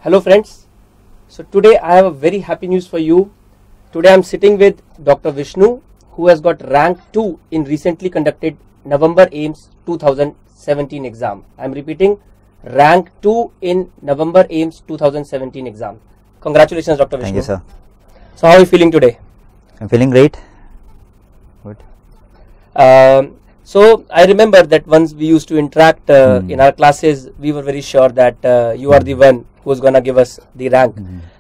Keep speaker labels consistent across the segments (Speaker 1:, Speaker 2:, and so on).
Speaker 1: Hello friends, so today I have a very happy news for you. Today I am sitting with Dr. Vishnu, who has got rank 2 in recently conducted November AIIMS 2017 exam. I am repeating, rank 2 in November AIIMS 2017 exam. Congratulations, Dr. Vishnu.
Speaker 2: Thank you, sir.
Speaker 1: So how are you feeling today?
Speaker 2: I'm feeling great. Good.
Speaker 1: So I remember that once we used to interact in our classes, we were very sure that you are the one who's gonna give us the rank.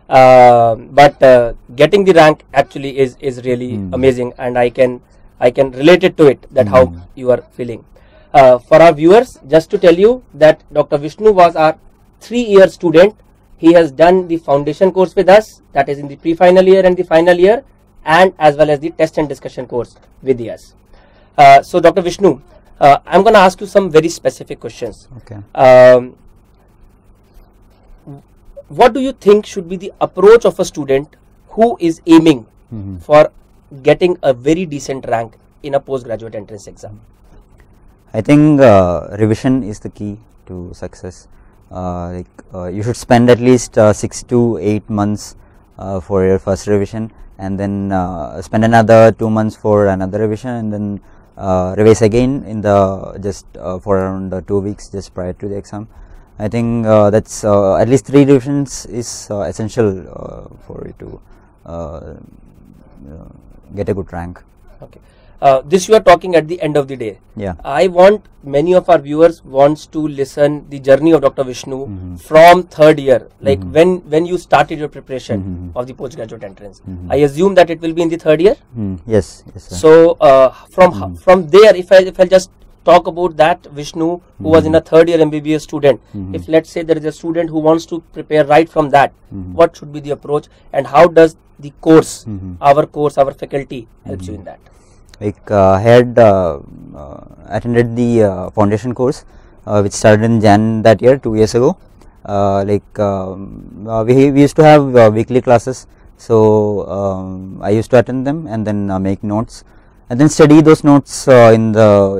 Speaker 1: But getting the rank actually is really amazing, and I can relate it to it, that how you are feeling. For our viewers, just to tell you that Dr. Vishnu was our 3-year student. He has done the foundation course with us, that is in the pre-final year and the final year, and as well as the test and discussion course with us. So Dr. Vishnu, I'm going to ask you some very specific questions.
Speaker 2: Okay.
Speaker 1: What do you think should be the approach of a student who is aiming for getting a very decent rank in a postgraduate entrance exam?
Speaker 2: I think revision is the key to success. You should spend at least 6 to 8 months for your first revision, and then spend another 2 months for another revision, and then revise again in the for around 2 weeks just prior to the exam. I think that's at least 3 revisions is essential for you to get a good rank.
Speaker 1: Okay. This you are talking at the end of the day.
Speaker 2: Yeah.
Speaker 1: I want many of our viewers wants to listen the journey of Dr. Vishnu from 3rd year, like when you started your preparation of the postgraduate entrance. I assume that it will be in the 3rd year.
Speaker 2: Yes. Yes, sir.
Speaker 1: So from there, if I just talk about that Vishnu who was in a 3rd year MBBS student, if let's say there is a student who wants to prepare right from that, what should be the approach, and how does the course, our faculty helps you in that?
Speaker 2: Like I had attended the foundation course which started in Jan that year, 2 years ago. We used to have weekly classes, so I used to attend them and then make notes, and then study those notes in the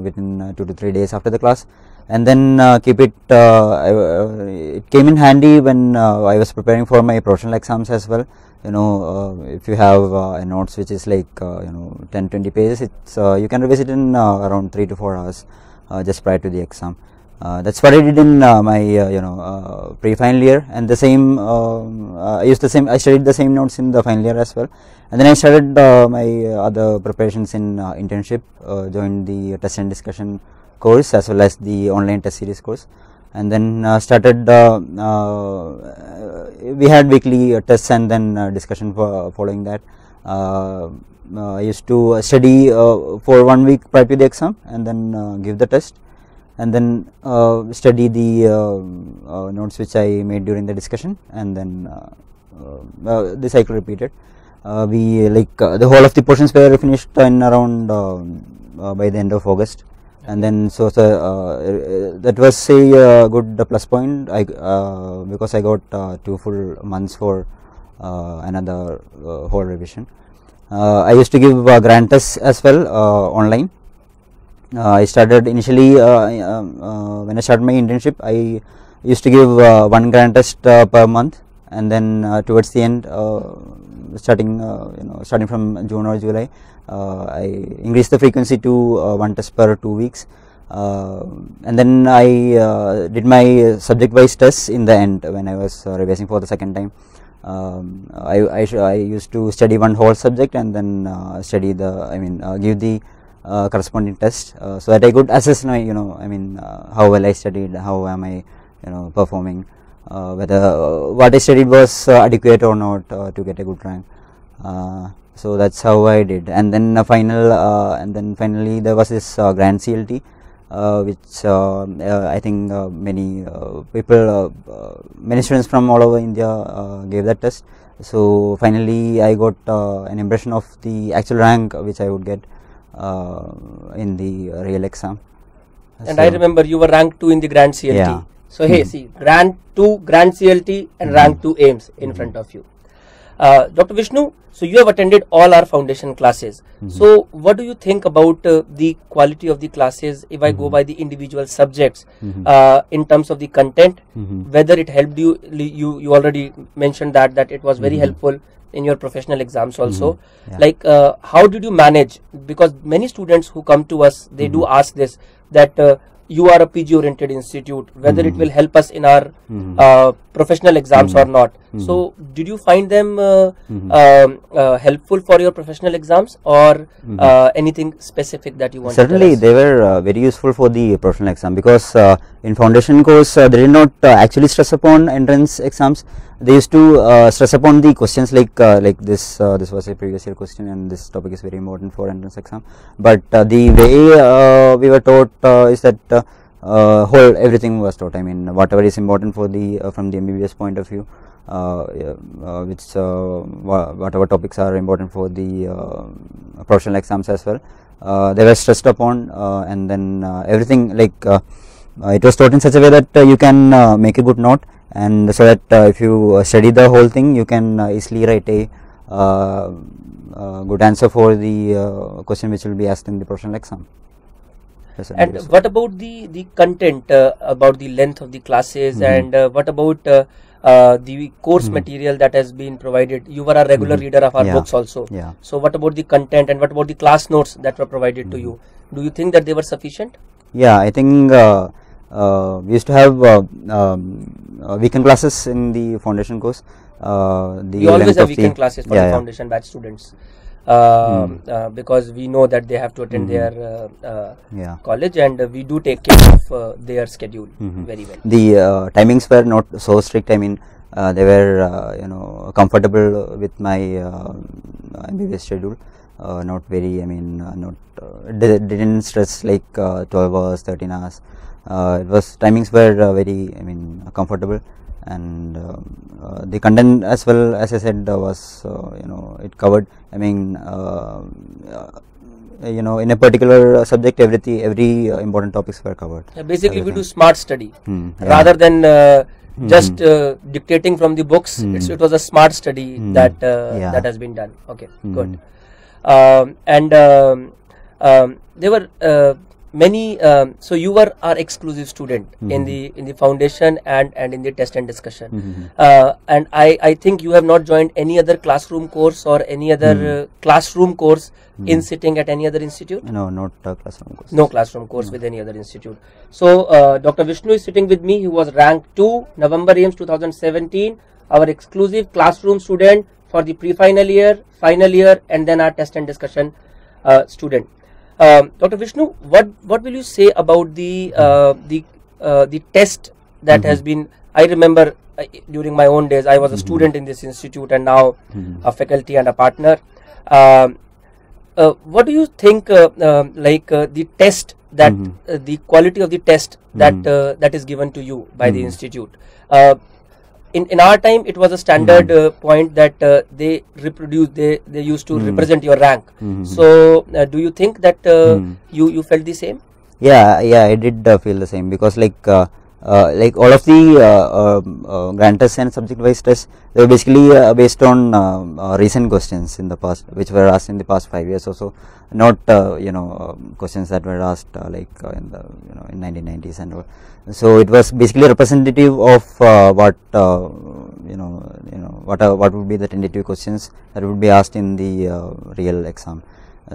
Speaker 2: within 2 to 3 days after the class, and then keep it. It came in handy when I was preparing for my professional exams as well. If you have a notes which is like 10-20 pages, it's you can revise it in around 3 to 4 hours just prior to the exam. That's what I did in my pre-final year, and the same I studied the same notes in the final year as well, and then I started my other preparations in internship, joined the test and discussion course as well as the online test series course, and then started we had weekly tests and then discussion following that. I used to study for 1 week prior to the exam, and then give the test, and then study the notes which I made during the discussion, and then the cycle repeated. The whole of the portions were finished in around by the end of August, and then that was a good plus point. Because I got 2 full months for another whole revision. I used to give grant tests as well online. I started initially when I started my internship. I used to give 1 grant test per month, and then towards the end, starting from June or July, I increased the frequency to 1 test per 2 weeks, and then I did my subject-wise tests in the end when I was revising for the second time. I used to study 1 whole subject and then give the corresponding test, so that I could assess my how well I studied, how am I performing, whether what I studied was adequate or not to get a good rank. So that's how I did, and then finally there was this grand CLT, which I think many students from all over India gave that test. So finally I got an impression of the actual rank which I would get in the real exam.
Speaker 1: And I remember you were rank 2 in the grand CLT.
Speaker 2: Yeah.
Speaker 1: So hey, see, rank 2 grand CLT and rank 2 AIIMS in front of you. Dr. Vishnu, so you have attended all our foundation classes. So what do you think about the quality of the classes if I go by the individual subjects in terms of the content, whether it helped you, you already mentioned that it was very helpful in your professional exams also. Like how did you manage, because many students who come to us, they do ask this, that you are a PG oriented institute, whether it will help us in our professional exams or not. So did you find them helpful for your professional exams, or anything specific that you want
Speaker 2: Certainly
Speaker 1: to tell us?
Speaker 2: they were very useful for the professional exam, because in foundation course they did not actually stress upon entrance exams. They used to stress upon the questions like this was a previous year question, and this topic is very important for entrance exam. But the way we were taught is that whole everything was taught. I mean, whatever is important for the from the MBBS point of view, whatever topics are important for the professional exams as well, they were stressed upon, and then everything like it was taught in such a way that you can make a good note, and so that if you study the whole thing, you can easily write a good answer for the question which will be asked in the professional exam.
Speaker 1: And what about the content, about the length of the classes, and what about the course material that has been provided? You were a regular reader of our books also. So what about the content, and what about the class notes that were provided to you? Do you think that they were sufficient?
Speaker 2: Yeah, I think we used to have weekend classes in the foundation course.
Speaker 1: We always have weekend classes for the foundation batch students. Because we know that they have to attend their college, and we do take care of their schedule very well.
Speaker 2: The timings were not so strict. I mean, they were comfortable with my MBBS schedule. Not very. I mean, not didn't stress like 12 hours, 13 hours. It was timings were very. I mean, comfortable. And the content as well, as I said, was it covered. I mean, in a particular subject, every important topics were covered.
Speaker 1: Basically, we do smart study rather than just dictating from the books. It was a smart study that that has been done. Okay, good. And there were many. So you were our exclusive student in the foundation and in the test and discussion. And I think you have not joined any other classroom course or any other classroom course in sitting at any other institute.
Speaker 2: No, not classroom course.
Speaker 1: No classroom course with any other institute. So Dr. Vishnu is sitting with me. He was ranked 2 November AIIMS 2017, our exclusive classroom student for the pre-final year, final year, and then our test and discussion student. Dr. Vishnu, what will you say about the test that has been? I remember during my own days, I was a student in this institute, and now a faculty and a partner. What do you think? The test that the quality of the test that is given to you by the institute. In our time, it was a standard point that they used to represent your rank. So, do you think that you felt the same?
Speaker 2: Yeah, I did feel the same, because like all of the grant tests and subject wise tests, they were basically based on recent questions in the past, which were asked in the past 5 years or so, not questions that were asked in the in 1990s and all. So it was basically representative of what what would be the tentative questions that would be asked in the real exam.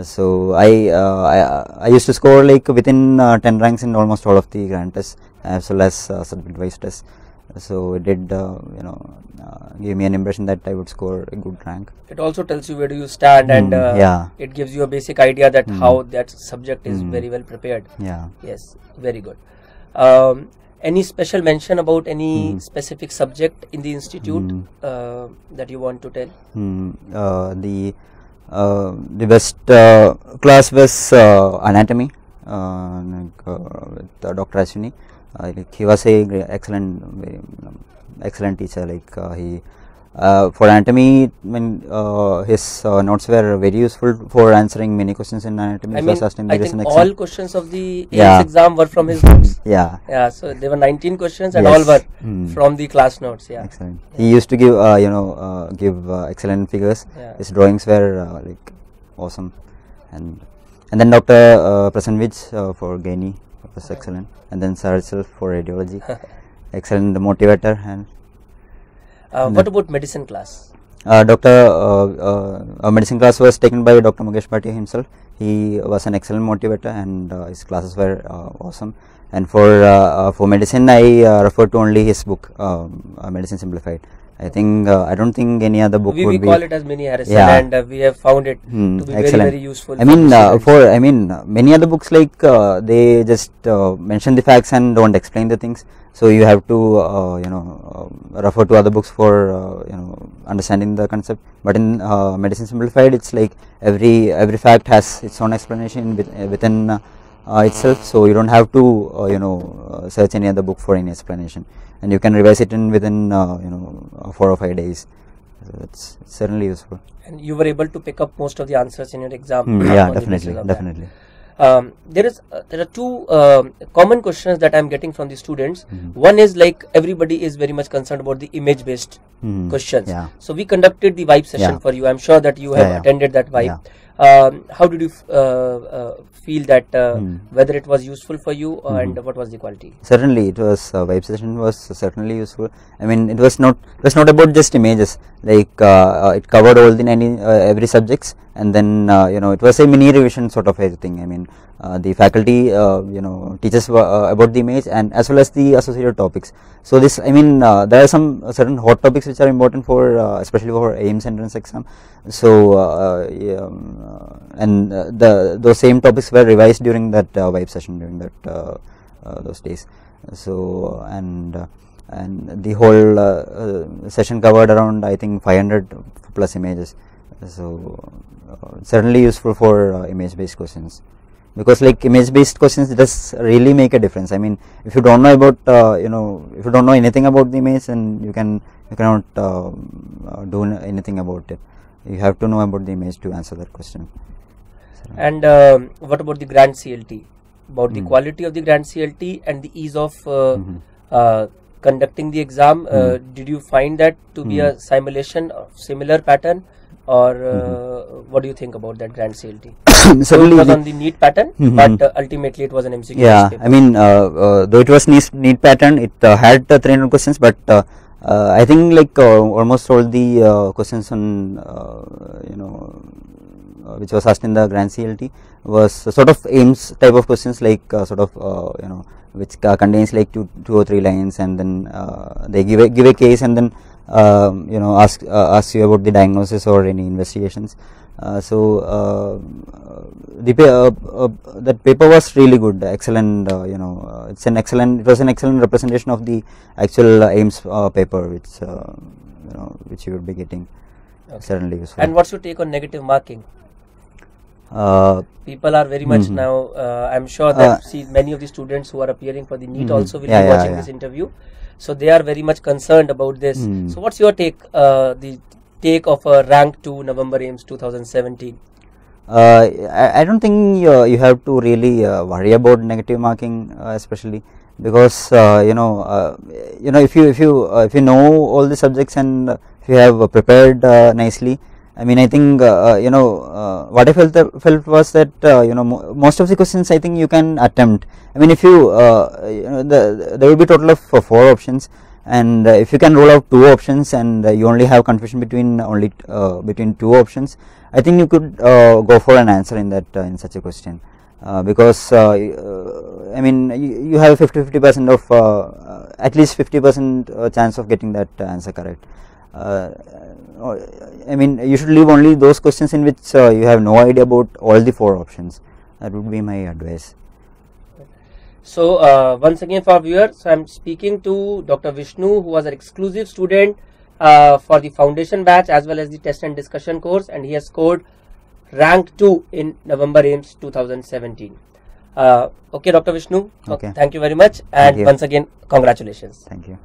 Speaker 2: So I used to score like within 10 ranks in almost all of the grant tests as well as subject wise tests. So it did give me an impression that I would score a good rank.
Speaker 1: It also tells you where do you stand, and it gives you a basic idea that how that subject is very well prepared. Yes, very good. Any special mention about any specific subject in the institute that you want to tell?
Speaker 2: The best class was anatomy with Dr. Ashwini. He was a excellent teacher. Like he For anatomy, his notes were very useful for answering many questions in anatomy.
Speaker 1: I mean, I think all questions of the AIIMS exam were from his books. Yeah, so there were 19 questions and all were from the class notes. Yeah,
Speaker 2: excellent. He used to give give excellent figures. His drawings were like awesome, and then Dr. Prasad for Gaini was excellent, and then Sir itself for radiology, excellent motivator. And
Speaker 1: what about medicine class?
Speaker 2: Medicine class was taken by Dr. Mukesh Bhatia himself. He was an excellent motivator, and his classes were awesome. And for medicine, I refer to only his book, Medicine Simplified. I think I don't think any other book
Speaker 1: we call it as Mini Harrison, and we have found it to be very useful.
Speaker 2: I mean, many other books, like they just mention the facts and don't explain the things. So you have to refer to other books for understanding the concept. But in Medicine Simplified, it's like every fact has its own explanation within itself. So you don't have to search any other book for any explanation, and you can revise it within 4 or 5 days. So it's certainly useful.
Speaker 1: And you were able to pick up most of the answers in your exam.
Speaker 2: Yeah, definitely.
Speaker 1: There are two common questions that I am getting from the students. One is like everybody is very much concerned about the image based questions. So we conducted the vibe session for you. I am sure that you have attended that vibe. How did you feel that whether it was useful for you and what was the quality?
Speaker 2: Certainly, it was vibe session was certainly useful. I mean, it was not about just images. Like it covered all the every subjects, and then it was a mini revision sort of a thing. I mean, the faculty teaches about the image and as well as the associated topics. So this, I mean, there are some certain hot topics which are important for especially for AIIMS entrance exam. So and those same topics were revised during that vibe session during that those days. So and the whole session covered around, I think, 500 plus images. So certainly useful for image based questions, because like image based questions does really make a difference. I mean, if you don't know about if you don't know anything about the image, then you cannot do anything about it. You have to know about the image to answer that question. So.
Speaker 1: And what about the grand CLT? About the quality of the grand CLT and the ease of conducting the exam. Did you find that to be a simulation of similar pattern, or what do you think about that grand CLT? So it was on the neat pattern, but ultimately it was an MCQ.
Speaker 2: Yeah, I mean, though it was neat pattern, it had 300 questions, but I think like almost all the questions on which was asked in the grand CLT was sort of AIIMS type of questions, like sort of which contains like two or three lines, and then they give a case, and then ask you about the diagnosis or any investigations. So that paper was really good, excellent. It was an excellent representation of the actual AIIMS paper, which you would be getting. Okay. Certainly useful.
Speaker 1: And what's your take on negative marking? People are very much now. I'm sure that many of the students who are appearing for the NEET also will be watching this interview, so they are very much concerned about this. So what's your take? The take of a rank 2 November AIIMS 2017.
Speaker 2: I don't think you have to really worry about negative marking, especially because if you know all the subjects and if you have prepared nicely. I mean, I think what I felt was that most of the questions I think you can attempt. I mean, if you there will be total of 4 options, and if you can roll out 2 options and you only have confusion between between 2 options, I think you could go for an answer in that in such a question, because I mean you have 50% of at least 50% chance of getting that answer correct. I mean, you should leave only those questions in which you have no idea about all the 4 options. That would be my advice.
Speaker 1: So once again for viewers, I am speaking to Dr. Vishnu, who was an exclusive student for the foundation batch as well as the test and discussion course, and he has scored rank 2 in November AIIMS 2017. Okay, Dr. Vishnu,
Speaker 2: okay.
Speaker 1: Thank you very much, and once again congratulations.
Speaker 2: Thank you.